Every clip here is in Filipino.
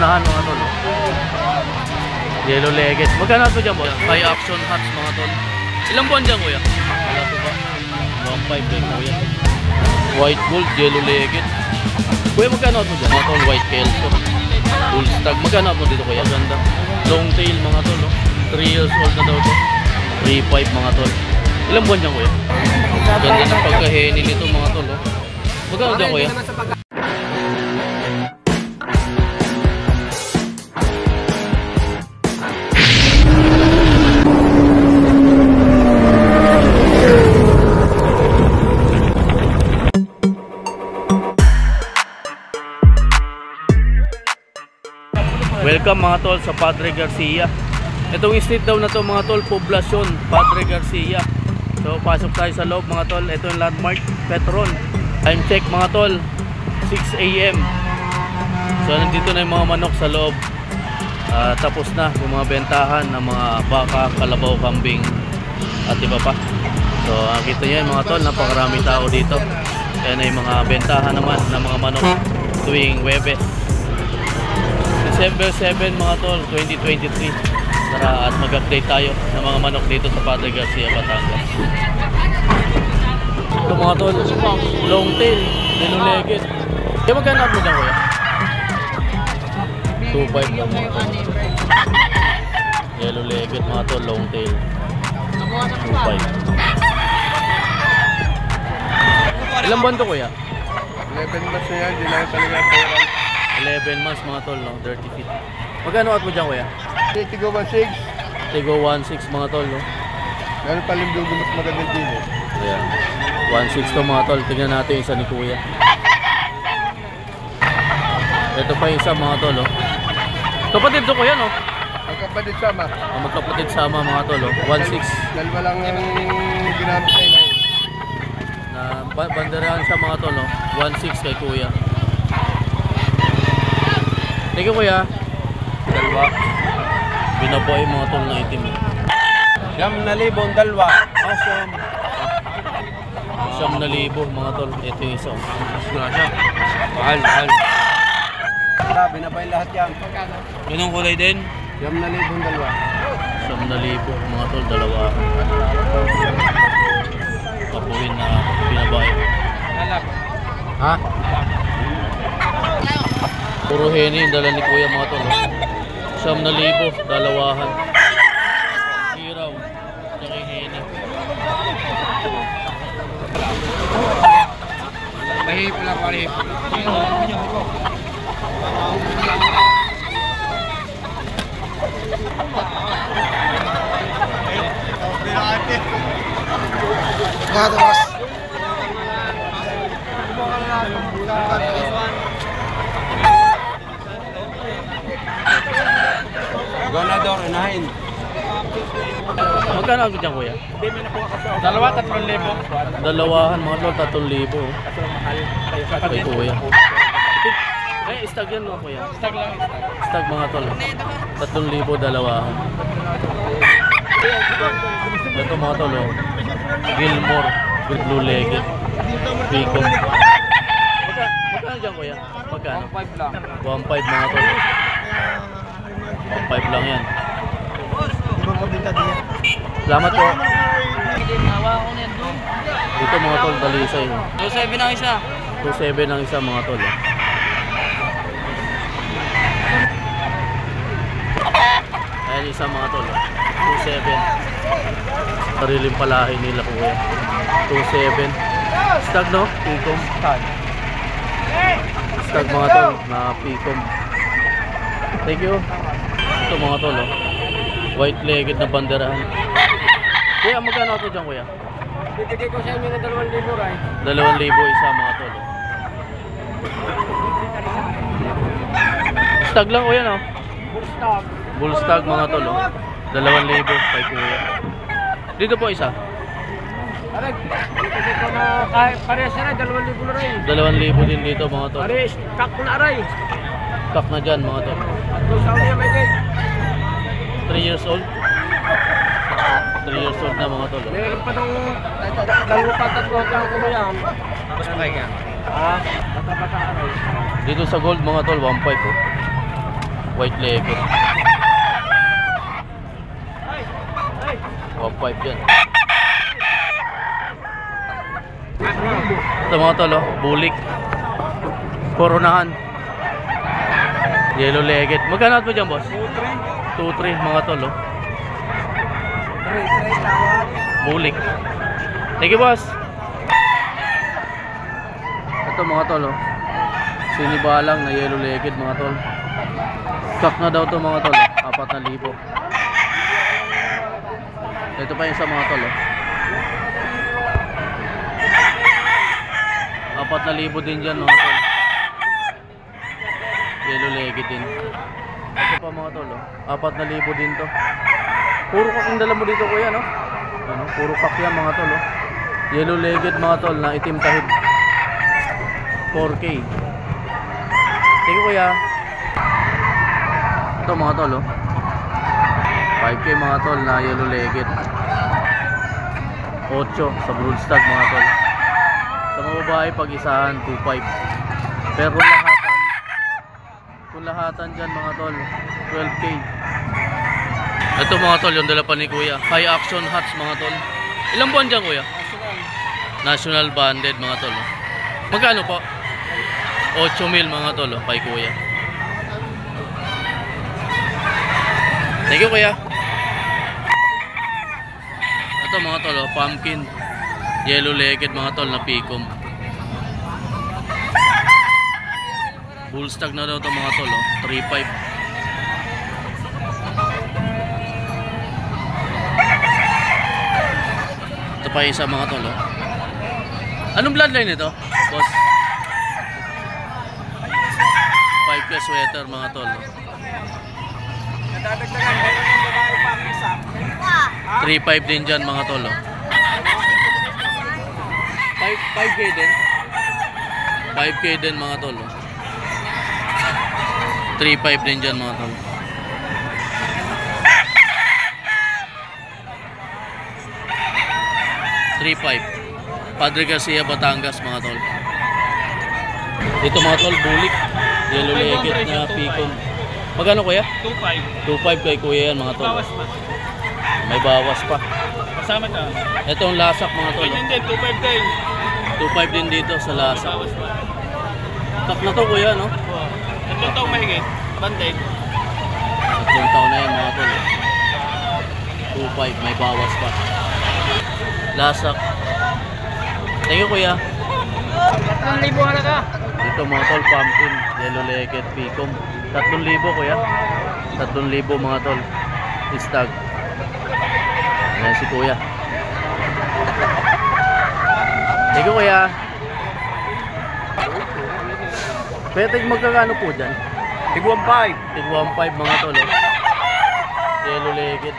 unahan mga tol. Yellow legged. Magkano ito dyan, boss? High action hats mga tol. Ilang buwan dyan, kuya? Wala ito ba? 1.5 din, kuya. White gold, yellow legged. Kuya, magkano ito dyan? Mga tol, white kelso. Full stag. Magkano ito dito, kuya? Ganda. Long tail mga tol. 3 years old na daw ito. 3.5 mga tol. Ilang buwan dyan, kuya? Ganda ng pagkaheni nito mga tol. Magkano dyan, kuya? Welcome mga tol sa Padre Garcia. Itong street daw na to mga tol, Poblacion, Padre Garcia. So pasok tayo sa loob mga tol. Ito yung landmark, Petron. Time check mga tol, 6 AM. So nandito na yung mga manok sa loob. Tapos na yung mga bentahan ng mga baka, kalabaw, kambing at iba pa. So nakita nyo yung mga tol, napakaraming tao dito. Kaya na yung mga bentahan naman ng mga manok tuwing Webes. December 7 mga tol, 2023. Tara at mag-update tayo ng mga manok dito sa Padre Garcia, Batangas. Ito mga tol, long tail, yellow legged. Kaya magkano mo dyan, kuya? 2.5 lang mga tol. Yellow legged mga tol, long tail, 2.5. Ilang buwan to, kuya? 11 months na yan, di lang talaga pera. 11 months mga tol, no? Dirty feet. Magkano out mo dyan, kuya? Tigo 1.6. Tigo 1.6 mga tol, no? Meron pa limbugo mas magandang din eh. Ayan, 1.6 to mga tol. Tignan natin yung isa ni kuya. Ito pa yung isa mga tol, no? Kapatid to, kuya, no? Magkapatid sama. Magkapatid sama mga tol, no? 1.6. Dalawa lang ang ginamit tayo na yun. Banderahan siya mga tol, no? 1.6 kay kuya. Thank you, kuya. Dalawa. Binabuhay mga tol na itim. 9,000 dalawa. Awesome. 9,000 mga tol. Ito yung isa. Mahal. Binabuhay lahat yan. Ganun kulay din? 9,000 dalawa. 9,000 mga tol, dalawa. Kapuhin na binabuhay. Ha? Puro heni yung dala ni kuya mga tol. 9,000, dalawahan. Hiraw, tsaka heni. Mahip lang parip. Gatos. Ganador, unahin. Magkano ako dyan, kuya? Dalawa, 3,000. Dalawahan mga tol, 3,000. Kay kuya. Stag yan mga kuya. Stag lang. Stag mga tol. 3,000 dalawahan. Ito mga tol, oh. Gilmore, blue legged, Picom. Magkano dyan, kuya? Magkano? 1.5 lang. 1.5 mga tol. 1.5 lang yan. Salamat po. Dito mga tol, dalisay. 2.7 ang isa. 2.7 ang isa mga tol. Ayan isa mga tol. 2.7. Sariling palahin nila kuya. 2.7. Stag, no? Picom. Stag mga tol na Picom. Thank you. Ito mga tol, oh. White legged na banderahan. Kuya, magkano ito dyan, kuya? Bibigay ko sa inyo ng 2,000 ray. 2,000 isa mga tol, oh. Stag lang, kuya, no? Bullstag. Bullstag mga tol, oh. 2,000 kay kuya. Dito po isa. Aray, bibigay ko na parehas na rin, 2,000 na rin. 2,000 din dito mga tol. Aray, kak na aray. Kak na dyan mga tol. Ito sa ulit may gay. 3 years old. 3 years old na mga tol, oh. Meron pa nung dalawa pa tatlo lang ko yan. Tapos na ka? Bata-bata aray. Dito sa gold mga tol, 1.5 oh. White legged. 1.5 yan. Ito mga tol, oh, bulik. Koronahan. Yellow legged. Magkano mo dyan, boss? 2-3 mga tol, oh. Bulik. Thank you, boss. Ito mga tol, oh. Sinibalang na yellow legged mga tol. Stock na daw to mga tol, oh. 4,000. Ito pa yung sa mga tol, oh. 4,000 din dyan mga tol. Yellow legged din. Ito pa mga tol, oh. 4,000 din to. Puro kak yung dala mo dito kuya, no? Ano? Puro kak yan mga tol, oh. Yellow legged mga tol na itim tahid. 4K. Thank you kuya. Ito mga tol, oh. 5K mga tol na yellow legged. 8 sa broodstag mga tol. Sa mga babae pag-isahan 2.5. Pero kung lahatan dyan mga tol 12K. Ito mga tol yung dala pa ni kuya. High action hats mga tol. Ilang buwan dyan kuya? National banded mga tol, oh. Magkano po? 8,000 mga tol, oh, kay kuya. Thank you kuya. Ito mga tol, oh, pumpkin yellow legged mga tol na picom. Bull stag na daw ito mga tol, oh, 3.5. Ito pa isa mga tol, oh. Anong bloodline ito, boss? 5K sweater mga tol, oh. 3.5 din dyan mga tol, oh. 5K din. 5K din mga tol, oh. 3.5 din dyan mga tol. Padre Garcia, Batangas mga tol. Ito mga tol, bulik yellow legged na picom. Magkano kuya? 2.5 kay kuya yan mga tol. Bawas pa. May bawas pa. Kasama ka. Itong lasak mga tol, Pwede din, 2.5 din. 2.5 din dito sa lasak. Bawas pa. Tak na to kuya, no? Oo. 3 taong mahigit. Banded. 3 taon na yan mga tol. 2.5, may bawas pa. Lasak. Thank you kuya. 3,000 na ka. Dito mga tol, pumpkin yellow legged picom. 3,000 kuya. 3,000 mga tol. Stag. Ayan si kuya. Thank you kuya. Pwede magkakano po dyan? Tig 1.5. Tig 1.5 mga tol, oh. Yellow legged.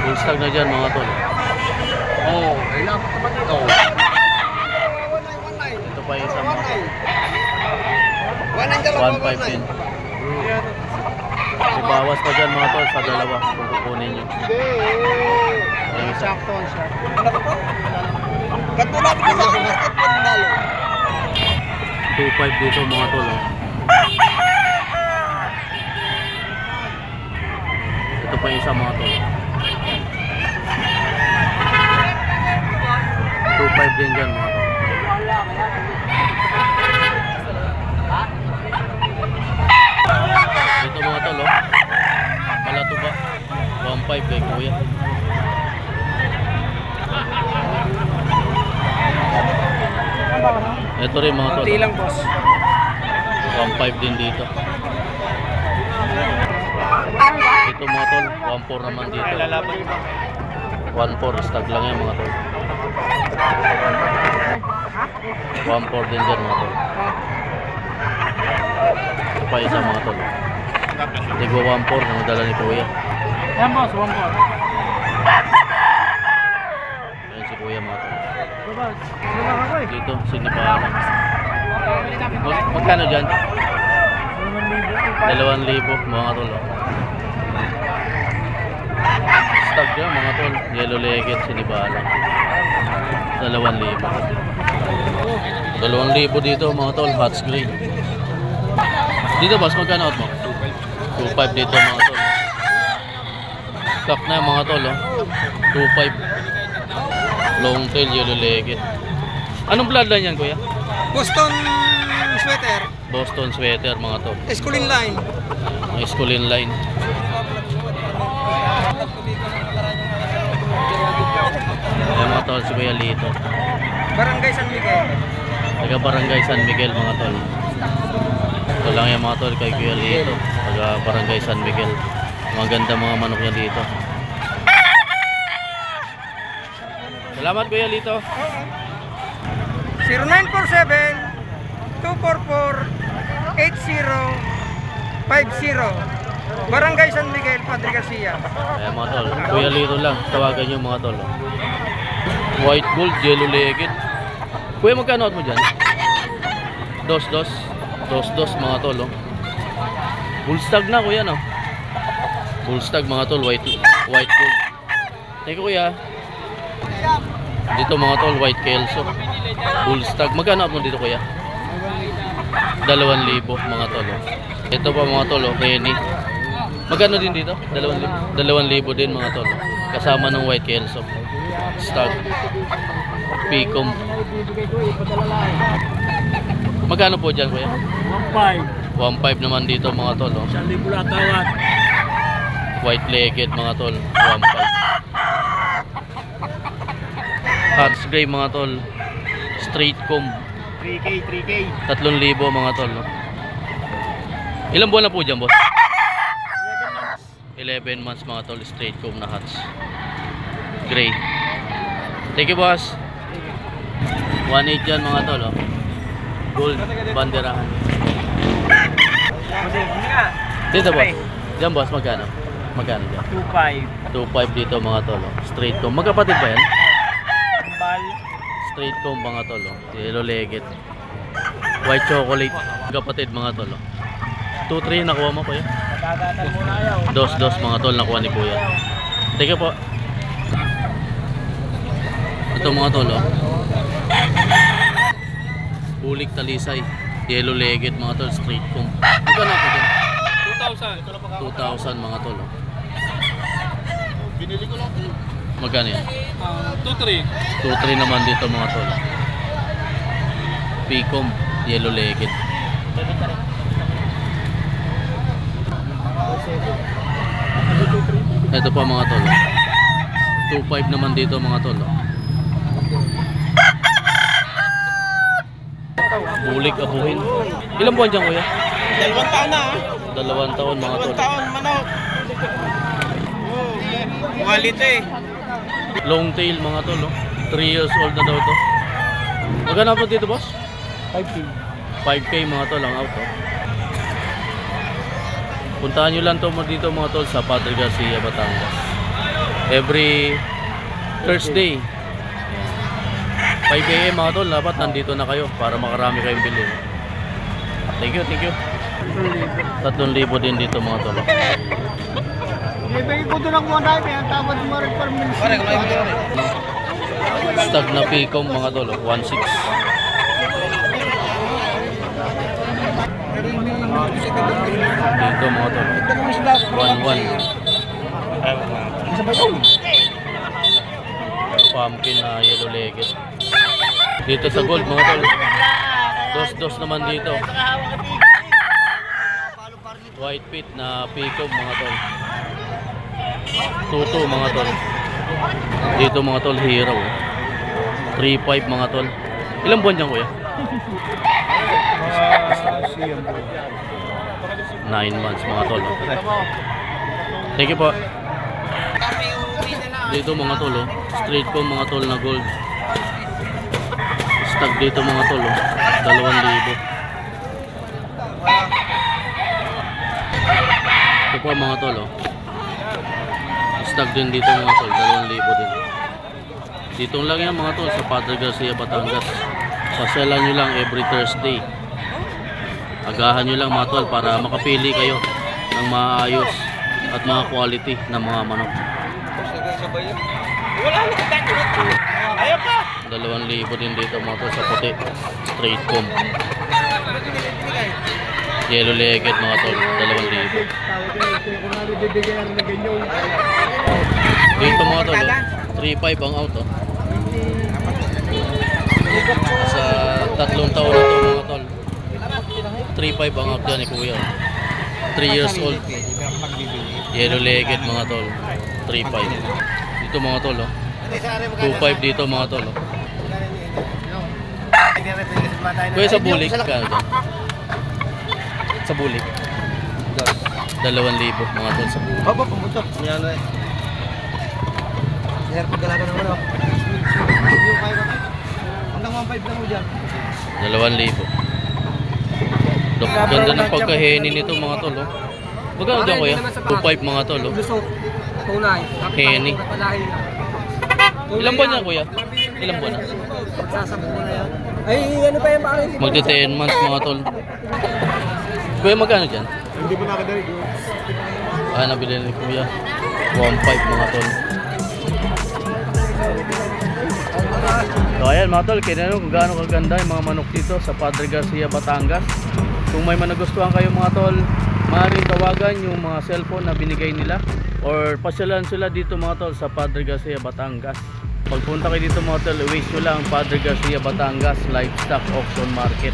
Full stag na dyan mga tol. Oo. Ilang naman ito. Ito pa yung isa mga tol. 1.5 din. May bawas pa dyan mga tol sa dalawa kung kukunin nyo. Ayun isa. Katulad ko sa market po nalo. 2.5 dito mga tol, oh. Ito pa yung isa mga tol. 2.5 din dyan mga tol. Ito mga tol, oh. Palato ba? 1.5 kay kuya. Ito rin mga tol. Konti lang, boss. 1.5 din dito. Ito mga tol, 1.4 naman dito. Ay, lalaban yung 1.4 stag lang yan mga tol. 1.4 din dyan mga tol. Ito pa isa mga tol. Tigwa 1.4 ang dala ni kuya. Yan, boss. 1.4. Ayan si kuya mga tol. Boss. Wala ako eh. Dito, sinipalan. Magkano dyan? 2,000 mga tol, oh. Stag dyan mga tol. Yellow legged, sinipalan. 2,000. 2,000 dito mga tol, Hats Gray. Dito boss, magkano out mo? 2.5 dito mga tol. Stock na mga tol, oh. 2.5. Long tail, yellow legged. Anong bloodline yan, kuya? Boston sweater. Boston sweater mga tol. Esculin line. Ang Esculin line. Ayan mga tol, si Kuya Lito. Barangay San Miguel. Taga Barangay San Miguel mga tol. Ito lang yung mga tol kay Kuya Lito. Taga Barangay San Miguel. Mga ganda mga manok niya dito. Salamat Kuya Lito. 0947-244-8050 Barangay San Miguel, Padre Garcia. Ayan mga tol, Kuya Lito lang. Tawagan nyo mga tol. White gold, yellow legged. Kuya, magkano out mo dyan? Dos mga tol, oh. Bullstag na kuya, no? Bullstag mga tol, white gold. Thank you kuya. Dito mga tol, white kelso. Bullstag, magkano out mo dito kuya? 2,000 mga tol, oh. Ito pa mga tol, oh, Kenny. Magkano din dito? 2,000 din mga tol, oh. Kasama ng white kelso. Stag. Picom. Magkano po dyan kuya? 1.5 naman dito mga tol, oh. 1,000 lang tawad. White legged mga tol, 1.5. Hats gray mga tol, straight comb, 3K. 3,000 mga tol, no? Ilang buwan na po dyan boss? 11 months mga tol, straight comb na hats gray. Thank you boss. 1.8 dyan mga tol, oh. Gold banderahan. Dito boss, dyan boss magkano? Magkano dyan? 2.5 dito mga tol, oh. Straight comb, magkapatid ba yan? Straight comb mga tol, oh. Yellow legged, white chocolate, magkapatid mga tol, oh. 2-3 nakuha mo kuya? Dos mga tol nakuha ni kuya. Thank you po. Ito mga tol, oh. Bulik talisay, yellow legged mga tol, straight comb. Magkano ako dyan? 2,000 mga tol, oh. Binili ko lang ito. Magkano yan? 2-3. 2-3 naman dito mga tol. Picom, yellow legged. Ito pa mga tol, 2.5 naman dito mga tol. Bulik abuhin. Ilang buwan dyan kuya? 2 taon na, 2 taon mga tol. 2 taon manok. Quality. Long tail mga tol, 3 years old na daw to. Magkano po dito boss? 5K mga tol ang out, oh. Puntahan nyo lang to dito mga tol sa Padre Garcia, Batangas. Every Thursday 5 AM mga tol, dapat nandito na kayo para makarami kayong bilhin. Thank you. 3,000 din dito mga tol. Ibigay ko doon ang mga dami. Ang tapos mo rin per minutes. Stag na Picom mga tol, 1.6. Dito mga tol, 1.1. Pumpkin na yellow legged. Dito sa gold mga tol, 2 naman dito. White pit na Picom mga tol, 2 mga tol. Dito mga tol, hero, 3.5 mga tol. Ilang buwan dyan kuya? 9 months mga tol. Thank you po. Dito mga tol, straight po mga tol na gold. Stag dito mga tol, 2,000. Ito po mga tol, stag din dito mga tol, 2,000 din. Dito lang yan mga tol sa Padre Garcia, Batangas. Pasyalan nyo lang every Thursday. Agahan nyo lang mga tol para makapili kayo ng maayos at mga quality ng mga manok. 2,000 din dito mga tol sa puti, straight comb. Yellow legged mga tol, 2,000. Dito mga tol, 3,500 ang out oh. Sa 3 taon na to mga tol, 3,500 ang out yan ni kuya. 3 years old. Yellow legged mga tol, 3,500. Dito mga tol oh. 2,500 dito mga tol oh. Kuya sa bulik ka dyan. Sa bulik 2,000 mga tol sa bulik. Opo, pumunta. Yan eh. Sir, pagdala ko naman, oh. Yung 5 ako. Hanggang 1.5 lang mo dyan. 2,000. Ganda ng pagkaheni nito mga tol oh. Magkano dyan kuya? 2,500 mga tol oh. Tunay. Heni. Ilang buwan na kuya? Ilang buwan na? Magsasabog mo na yan. Ay, ano pa yan ba? Magti 10 months mga tol. Kuya magkano dyan? Hindi mo nakadari. Nabili ni kuya 1,500 mga tol. So ayan mga tol, kinanong kung gaano kaganda yung mga manok dito sa Padre Garcia, Batangas. Kung may managustuhan kayo mga tol, maaaring tawagan yung mga cellphone na binigay nila or pasyalan sila dito mga tol sa Padre Garcia, Batangas. Pagpunta kayo dito mga tol, i-wish nyo lang Padre Garcia, Batangas Livestock Auction Market.